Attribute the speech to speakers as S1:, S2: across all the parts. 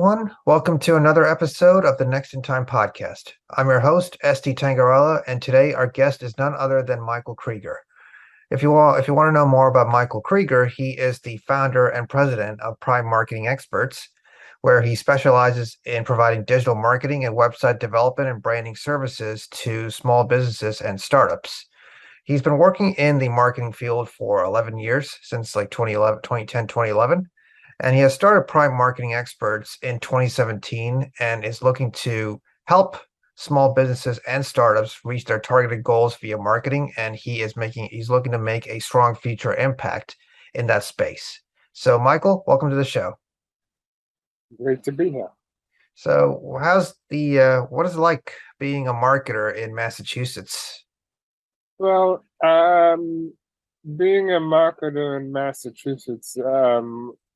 S1: everyone. Welcome to another episode of the Next in Time podcast. I'm your host, Esti Tangarella, and today our guest is none other than Michael Krieger. If you want to know more about Michael Krieger, he is the founder and president of Prime Marketing Experts, where he specializes in providing digital marketing and website development and branding services to small businesses and startups. He's been working in the marketing field for 11 years, since like 2010, 2011. And he has started Prime Marketing Experts in 2017 and is looking to help small businesses and startups reach their targeted goals via marketing. And he's looking to make a strong future impact in that space. So, Michael, welcome to the show.
S2: Great to be here.
S1: So, what is it like being a marketer in Massachusetts?
S2: Well, being a marketer in Massachusetts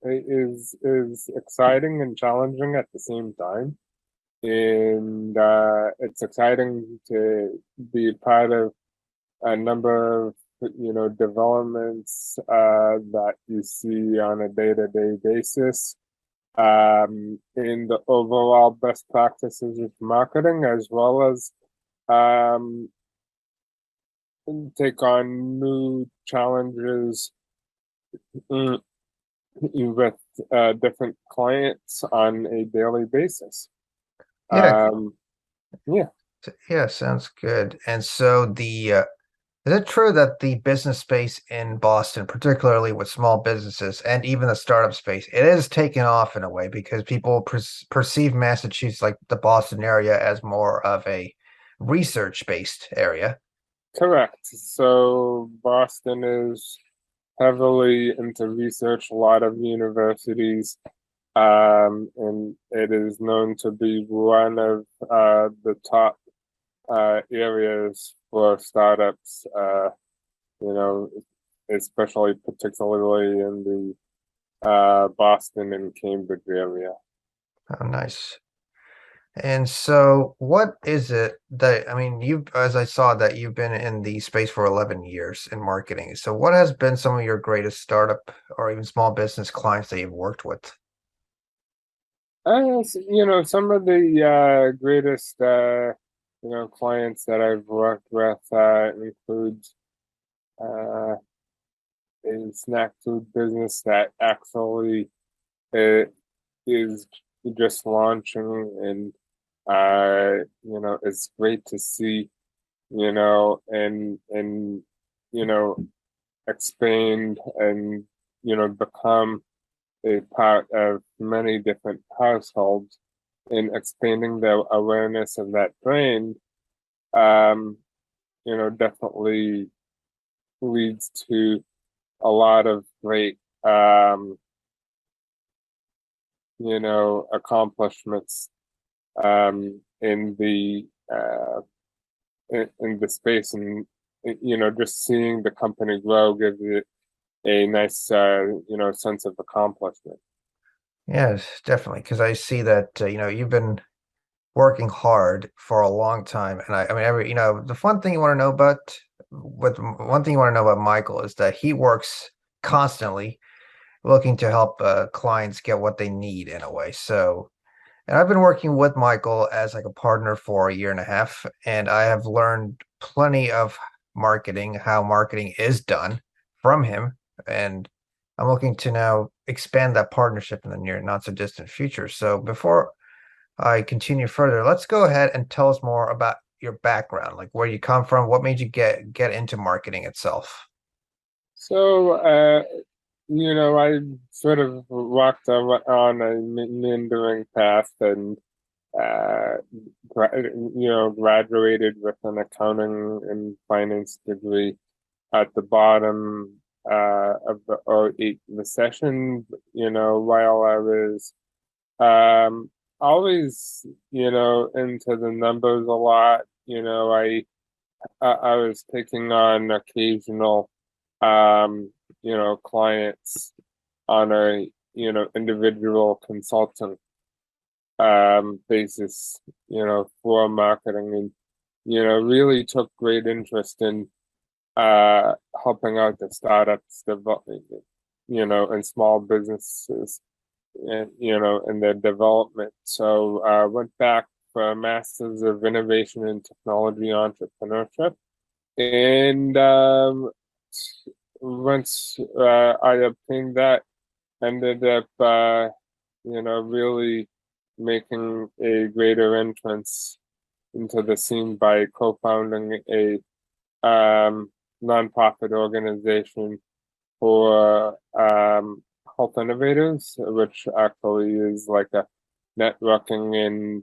S2: is exciting and challenging at the same time. And it's exciting to be part of a number of developments that you see on a day-to-day basis in the overall best practices of marketing, as well as um, take on new challenges mm, with different clients on a daily basis.
S1: Yeah,
S2: Um, yeah,
S1: yeah, sounds good. And so is it true that the business space in Boston, particularly with small businesses and even the startup space, it is taking off in a way because people perceive Massachusetts, like the Boston area, as more of a research-based area?
S2: correct. So Boston is heavily into research, a lot of universities, and it is known to be one of the top areas for startups, you know, especially particularly in the Boston and Cambridge area.
S1: Oh, nice. And so, what is it that, I mean, as I saw that you've been in the space for 11 years in marketing. So, what has been some of your greatest startup or even small business clients that you've worked with?
S2: Some of the greatest clients that I've worked with include uh, a snack food business that actually uh, is just launching, and it's great to see, and expand and become a part of many different households in expanding the awareness of that brand, um, definitely leads to a lot of great, accomplishments in the space, and just seeing the company grow gives it a nice sense of accomplishment.
S1: Yes, definitely. Because I see that, you've been working hard for a long time. And I mean, the fun thing you want to know about, one thing you want to know about Michael is that he works constantly looking to help clients get what they need in a way. So, and I've been working with Michael as like a partner for a year and a half, and I have learned plenty of marketing, how marketing is done from him. And I'm looking to now expand that partnership in the near, not so distant future. So before I continue further, let's go ahead and tell us more about your background, like where you come from, what made you get into marketing itself.
S2: So, I sort of walked on a meandering path and, uh, graduated with an accounting and finance degree at the bottom of the '08 recession, while I was always, into the numbers a lot. I was taking on occasional clients on a, individual consultant basis, for marketing, and, really took great interest in helping out the startups, and small businesses in their development. So I went back for a Master's of Innovation and Technology Entrepreneurship. And once I obtained that, ended up, really making a greater entrance into the scene by co-founding a nonprofit organization for health innovators, which actually is like a networking and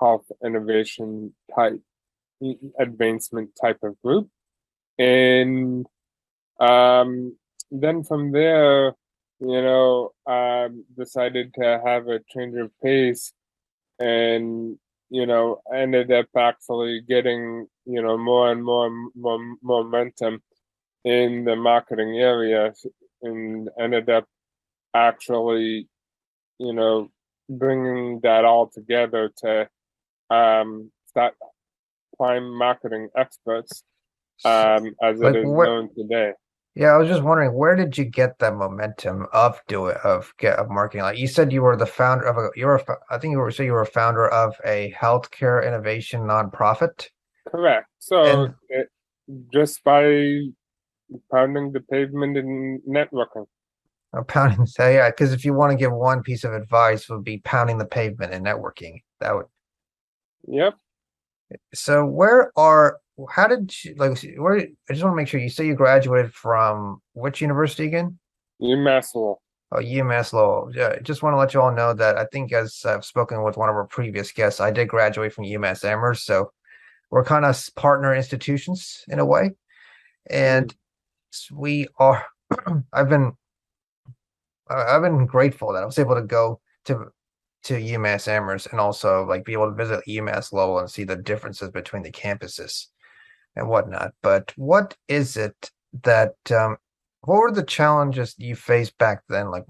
S2: health innovation type advancement type of group. And then from there, decided to have a change of pace and, ended up actually getting, more and more momentum in the marketing area and ended up actually, bringing that all together to start prime marketing experts as it
S1: Like
S2: is
S1: where?
S2: known today.
S1: Yeah, I was just wondering, where did you get that momentum of marketing? Like you said, you were the founder of I think you were a founder of a healthcare innovation nonprofit,
S2: Correct. So
S1: and
S2: just by pounding the pavement and networking.
S1: pounding. So yeah, because if you want to give one piece of advice, would be pounding the pavement and networking. That would.
S2: Yep.
S1: So how did you like? Where? I just want to make sure you say you graduated from which university again?
S2: UMass Lowell.
S1: Oh, UMass Lowell. Yeah, just want to let you all know that I think, as I've spoken with one of our previous guests, I did graduate from UMass Amherst, so we're kind of partner institutions in a way, and
S2: Mm.
S1: we are. I've been I've been grateful that I was able to go to UMass Amherst and also like be able to visit UMass Lowell and see the differences between the campuses and whatnot. But what is it that what were the challenges you faced back then? Like,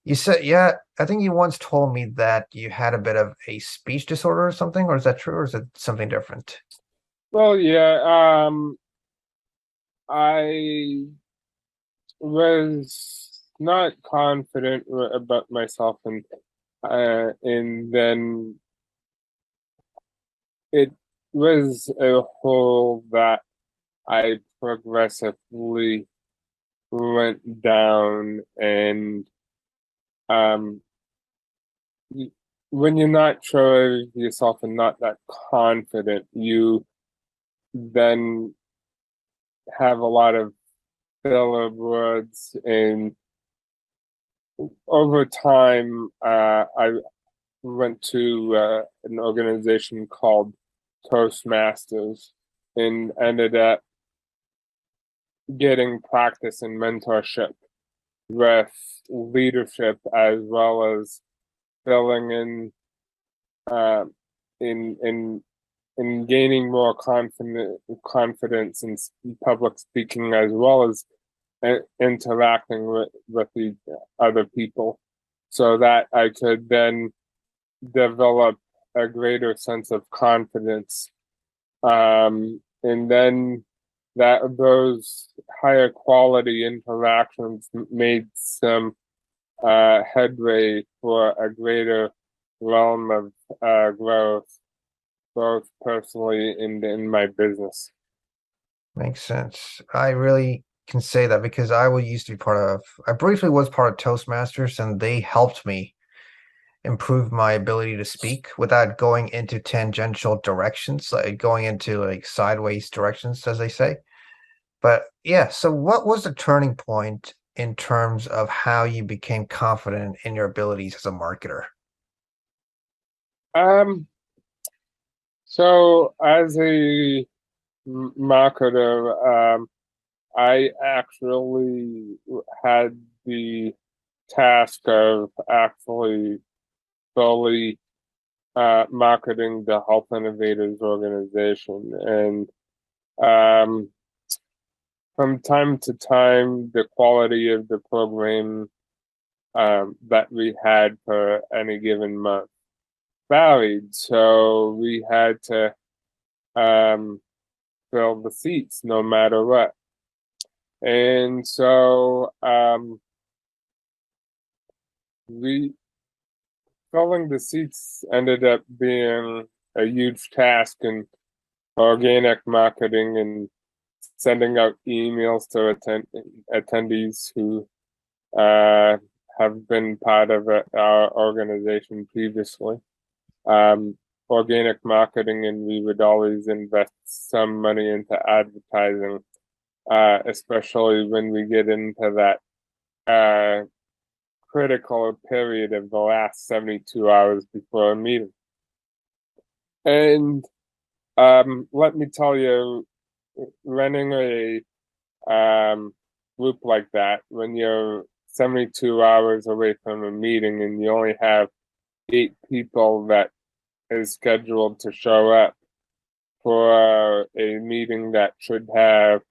S1: you said, yeah, I think you once told me that you had a bit of a speech disorder or something, or is that true, or is it something different?
S2: Well, yeah. I was not confident about myself, and then it was a hole that I progressively went down, and um, when you're not sure of yourself and not that confident, you then have a lot of filler words, and over time, I went to an organization called Toastmasters and ended up getting practice and mentorship with leadership as well as filling uh, in in in gaining more confidence in public speaking as well as interacting with the other people so that I could then develop a greater sense of confidence. And then those higher quality interactions made some headway for a greater realm of growth, both personally and in my business.
S1: Makes sense. I really can say that because used to be I briefly was part of Toastmasters, and they helped me improve my ability to speak without going into tangential directions, like going into like sideways directions, as they say. But yeah, so what was the turning point in terms of how you became confident in your abilities as a marketer?
S2: Um, so as a marketer, I actually had the task of actually fully marketing the Health Innovators organization. And from time to time, the quality of the program that we had for any given month varied. So we had to fill the seats no matter what. And so we filling the seats ended up being a huge task in organic marketing and sending out emails to attendees who have been part of our organization previously. Organic marketing, and we would always invest some money into advertising, especially when we get into that critical period of the last 72 hours before a meeting. And let me tell you, running a group like that, when you're 72 hours away from a meeting and you only have 8 people that is scheduled to show up for a meeting that should have,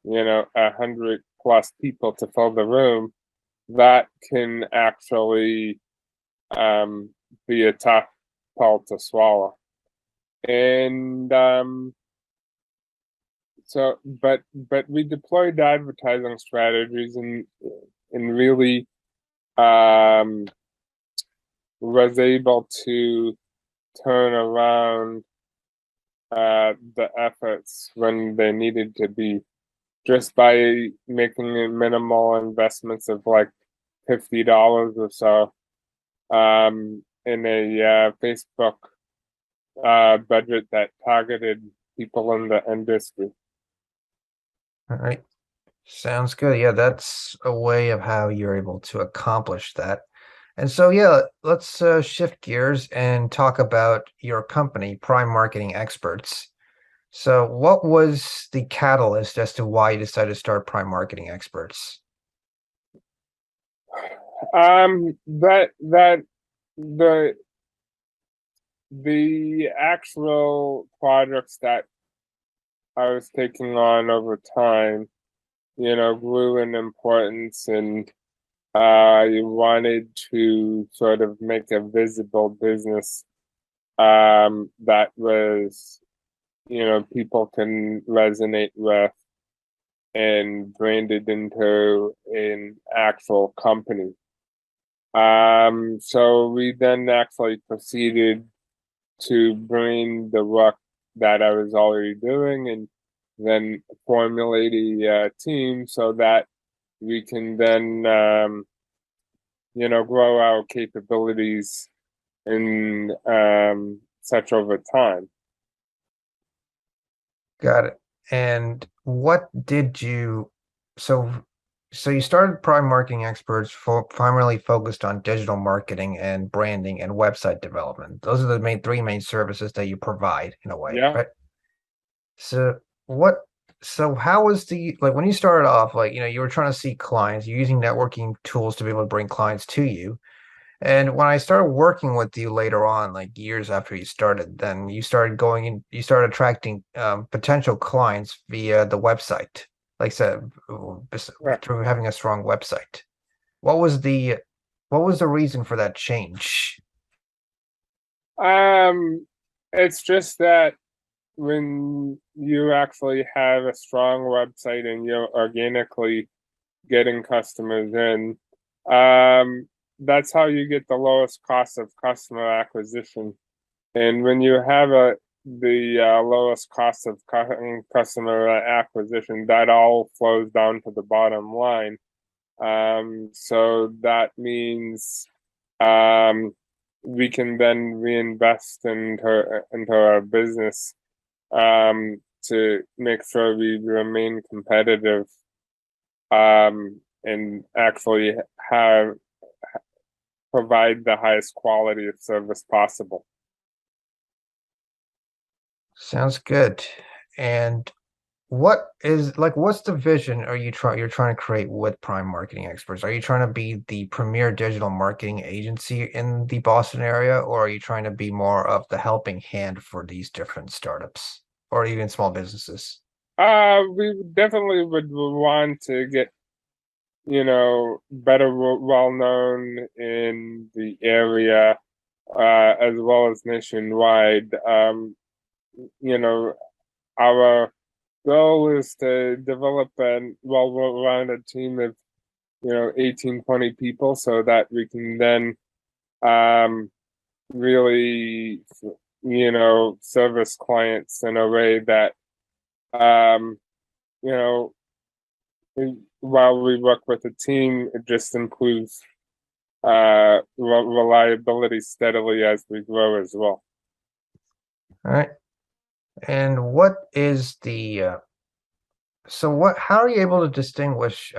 S2: 100 plus people to fill the room, that can actually be a tough pill to swallow. And but we deployed advertising strategies and really was able to turn around the efforts when they needed to be, just by making minimal investments of like $50 or so in a Facebook budget that targeted people in the industry.
S1: All right. Sounds good. Yeah, that's a way of how you're able to accomplish that. And so, yeah, let's shift gears and talk about your company, Prime Marketing Experts. So, what was the catalyst as to why you decided to start Prime Marketing Experts?
S2: That the actual projects that I was taking on over time, grew in importance, and you wanted to sort of make a visible business that was, people can resonate with and branded into an actual company. So we then actually proceeded to bring the work that I was already doing and then formulate a team so that we can then, grow our capabilities in such over time.
S1: Got it. And what did you, so so you started Prime Marketing Experts primarily focused on digital marketing and branding and website development. Those are the three main services that you provide in a way,
S2: Yeah.
S1: right? So what so how was the like when you started off, like, you were trying to see clients, you're using networking tools to be able to bring clients to you. And when I started working with you later on, like years after you started, then you started going in, you started attracting potential clients via the website, like I said,
S2: Right.
S1: through having a strong website. What was the what was the reason for that change?
S2: It's just that when you actually have a strong website and you're organically getting customers in, that's how you get the lowest cost of customer acquisition. And when you have the lowest cost of customer acquisition, that all flows down to the bottom line. So that means we can then reinvest into our business to make sure we remain competitive and actually provide the highest quality of service possible.
S1: Sounds good. And what's the vision you're trying to create with Prime Marketing Experts? Are you trying to be the premier digital marketing agency in the Boston area, or are you trying to be more of the helping hand for these different startups or even small businesses?
S2: We definitely would want to get, better well known in the area, as well as nationwide. Our goal is to develop a well-rounded team of 18, 20 people so that we can then um, really, service clients in a way that, um, you know, while we work with a team, it just improves reliability steadily as we grow as well.
S1: All right. And what is the so what how are you able to distinguish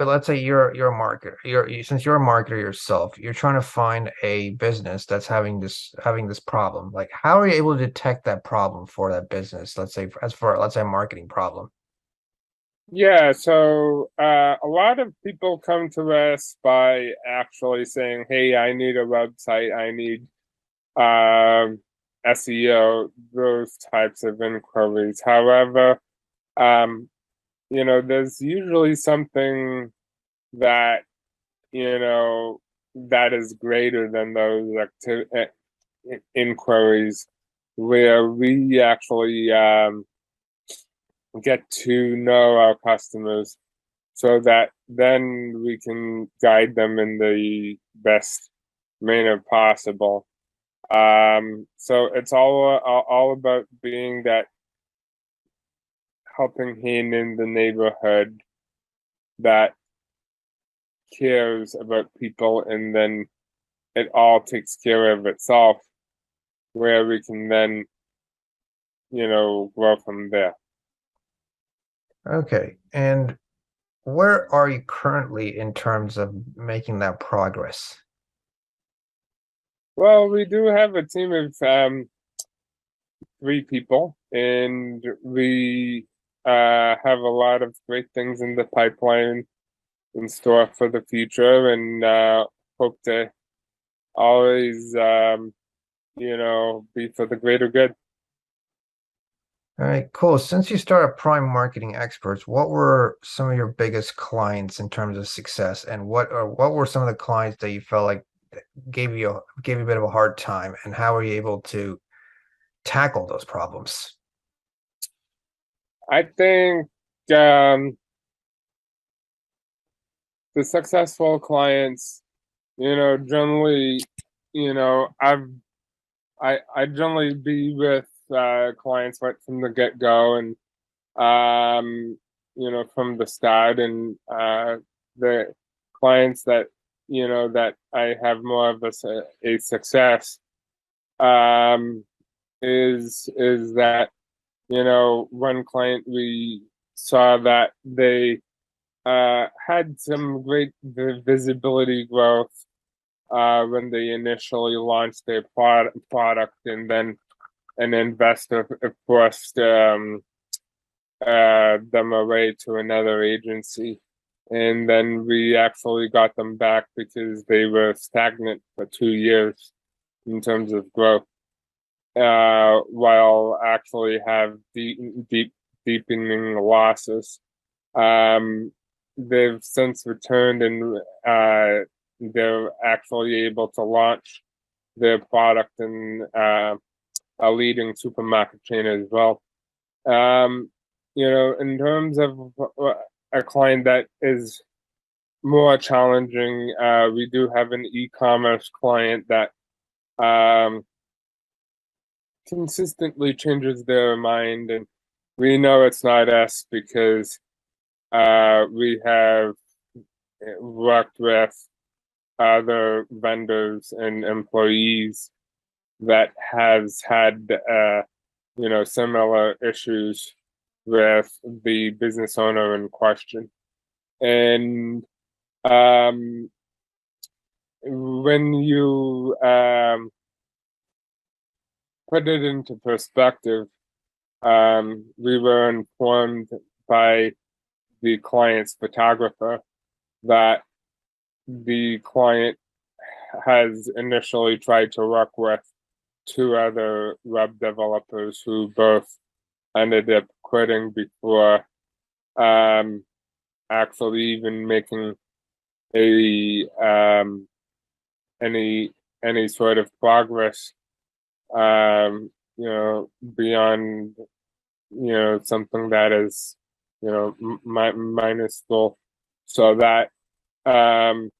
S1: let's say you're a marketer. Since you're a marketer yourself, you're trying to find a business that's having this problem. Like how are you able to detect that problem for that business? Let's say a marketing problem.
S2: Yeah, so a lot of people come to us by actually saying, "Hey, I need a website. I need SEO," those types of inquiries. However, um, there's usually something that, you know, that is greater than those inquiries where we actually get to know our customers so that then we can guide them in the best manner possible. So it's all about being that helping hand in the neighborhood that cares about people, and then it all takes care of itself, where we can then, grow from there.
S1: Okay. And where are you currently in terms of making that progress?
S2: Well, we do have a team of 3 people, and we have a lot of great things in the pipeline in store for the future, and hope to always, be for the greater good.
S1: All right, cool. Since you started Prime Marketing Experts, what were some of your biggest clients in terms of success, and what were some of the clients that you felt like gave you a bit of a hard time, and how were you able to tackle those problems?
S2: I think um, the successful clients, generally, I generally be with clients right from the get go, and from the start, and the clients that that I have more of a success um, is that one client we saw that they had some great visibility growth when they initially launched their product, and then an investor forced them away to another agency. And then we actually got them back because they were stagnant for 2 years in terms of growth, while actually have deepening losses. Um, they've since returned, and they're actually able to launch their product in a leading supermarket chain as well. Um, in terms of a client that is more challenging, we do have an e-commerce client that um, consistently changes their mind, and we know it's not us because we have worked with other vendors and employees that has had similar issues with the business owner in question. And when you put it into perspective, we were informed by the client's photographer that the client has initially tried to work with 2 other web developers who both ended up quitting before actually even making a any sort of progress, beyond something that is minuscule. So that Um,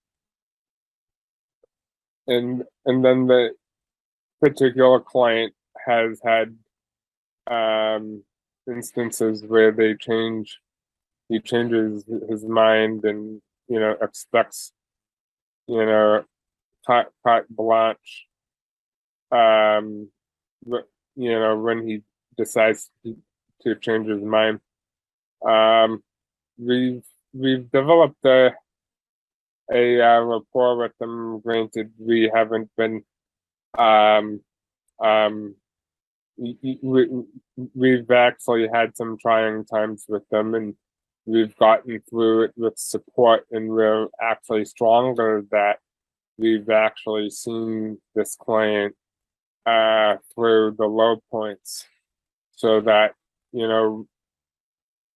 S2: and then the particular client has had instances where he changes his mind and expects carte blanche um when he decides to change his mind. um we've we've developed a rapport with them. Granted, we haven't been um um we, we've actually had some trying times with them, and we've gotten through it with support, and we're actually stronger that we've actually seen this client through the low points, so that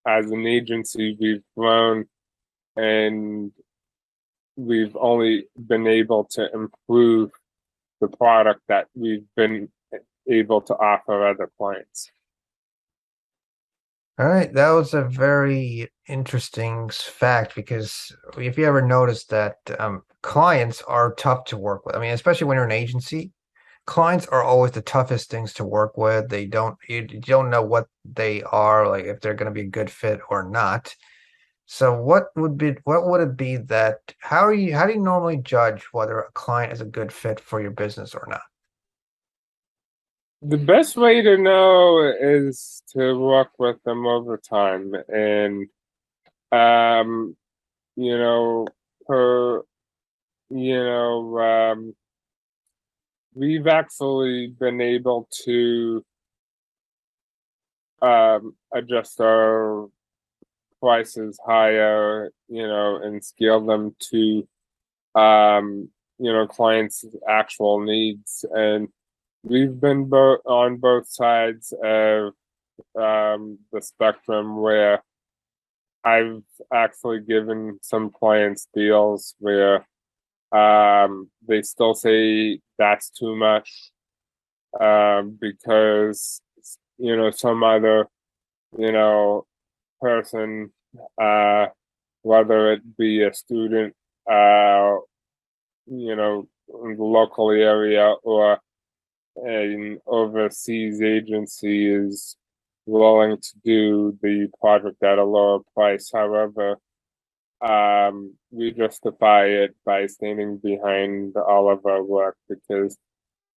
S2: as an agency we've grown, and we've only been able to improve the product that we've been able to offer other clients.
S1: All right, that was a very interesting fact because if you ever noticed that clients are tough to work with. I mean, especially when you're an agency, clients are always the toughest things to work with. You don't know what they are, like if they're going to be a good fit or not. So what would it be that how do you normally judge whether a client is a good fit for your business or not?
S2: The best way to know is to work with them over time, and um, you know, per you know, we've actually been able to adjust our prices higher, and scale them to clients' actual needs. And we've been on both sides of the spectrum, where I've actually given some clients deals where they still say that's too much, because some other you know person, whether it be a student, in the local area, or an overseas agency, is willing to do the project at a lower price. However, we justify it by standing behind all of our work, because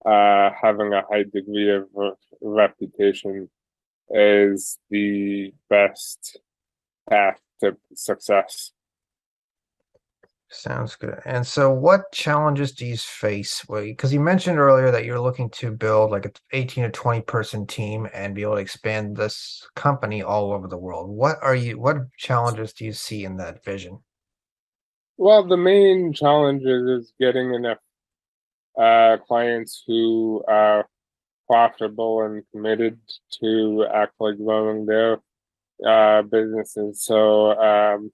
S2: having a high degree of reputation is the best path to success.
S1: Sounds good. And so what challenges do you face? Because you mentioned earlier that you're looking to build like an 18 to 20 person team and be able to expand this company all over the world. What challenges do you see in that vision?
S2: Well, the main challenge is getting enough clients who are profitable and committed to actually growing their businesses. So,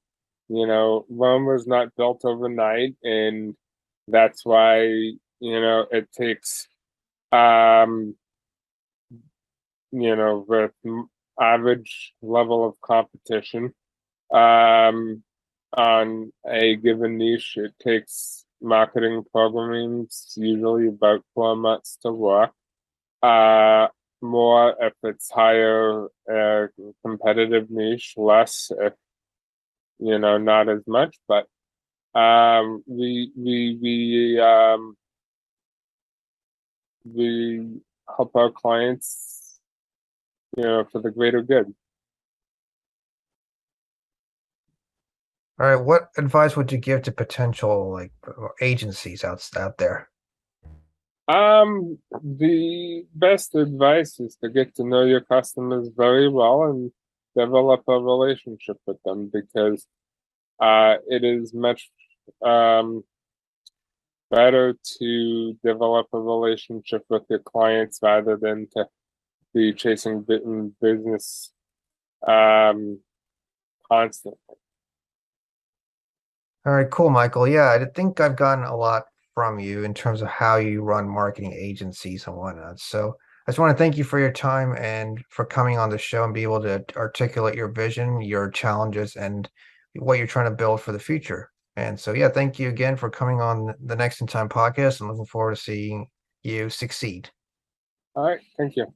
S2: Rome was not built overnight, and that's why, it takes, um, with average level of competition, um, on a given niche, it takes marketing programs usually about 4 months to work. Uh, More if it's higher competitive niche, less if not as much. But we help our clients, for the greater good.
S1: All right, what advice would you give to potential like agencies out there?
S2: The best advice is to get to know your customers very well and develop a relationship with them, because it is much um, better to develop a relationship with your clients rather than to be chasing business um, constantly.
S1: All right, cool, Michael. Yeah, I think I've gotten a lot from you in terms of how you run marketing agencies and whatnot. So I just want to thank you for your time and for coming on the show and be able to articulate your vision, your challenges, and what you're trying to build for the future. And so, yeah, thank you again for coming on the Next in Time podcast. I'm looking forward to seeing you succeed.
S2: All right, thank you.